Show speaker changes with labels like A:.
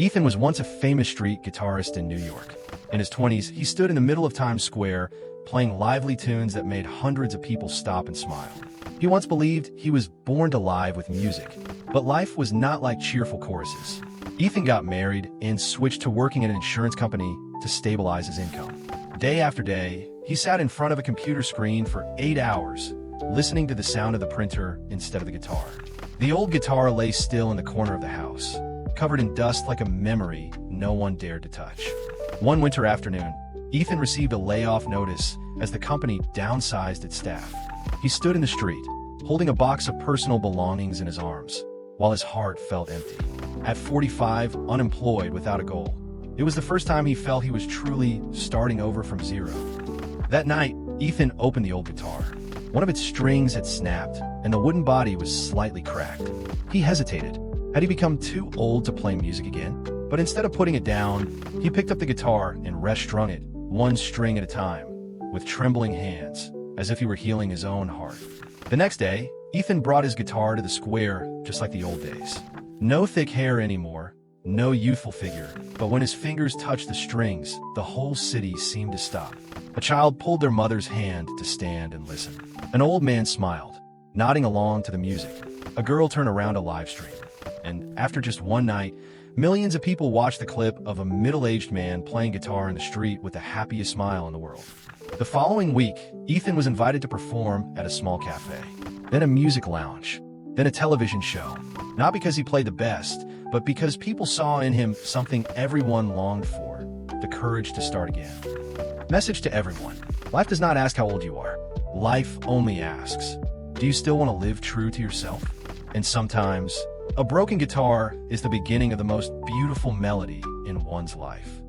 A: Ethan was once a famous street guitarist in New York. In his 20s, he stood in the middle of Times Square, playing lively tunes that made hundreds of people stop and smile. He once believed he was born to live with music, but life was not like cheerful choruses. Ethan got married and switched to working at an insurance company to stabilize his income. Day after day, he sat in front of a computer screen for 8 hours, listening to the sound of the printer instead of the guitar. The old guitar lay still in the corner of the house, covered in dust like a memory no one dared to touch. One winter afternoon, Ethan received a layoff notice as the company downsized its staff. He stood in the street, holding a box of personal belongings in his arms, while his heart felt empty. At 45, unemployed without a goal, it was the first time he felt he was truly starting over from zero. That night, Ethan opened the old guitar. One of its strings had snapped, and the wooden body was slightly cracked. He hesitated. Had he become too old to play music again? But instead of putting it down, he picked up the guitar and rest-strung it, one string at a time, with trembling hands, as if he were healing his own heart. The next day, Ethan brought his guitar to the square just like the old days. No thick hair anymore, no youthful figure, but when his fingers touched the strings, the whole city seemed to stop. A child pulled their mother's hand to stand and listen. An old man smiled, nodding along to the music. A girl turned around to live stream. And after just one night, millions of people watched the clip of a middle-aged man playing guitar in the street with the happiest smile in the world. The following week, Ethan was invited to perform at a small cafe, then a music lounge, then a television show. Not because he played the best, but because people saw in him something everyone longed for, the courage to start again. Message to everyone. Life does not ask how old you are. Life only asks, do you still want to live true to yourself? And sometimes, a broken guitar is the beginning of the most beautiful melody in one's life.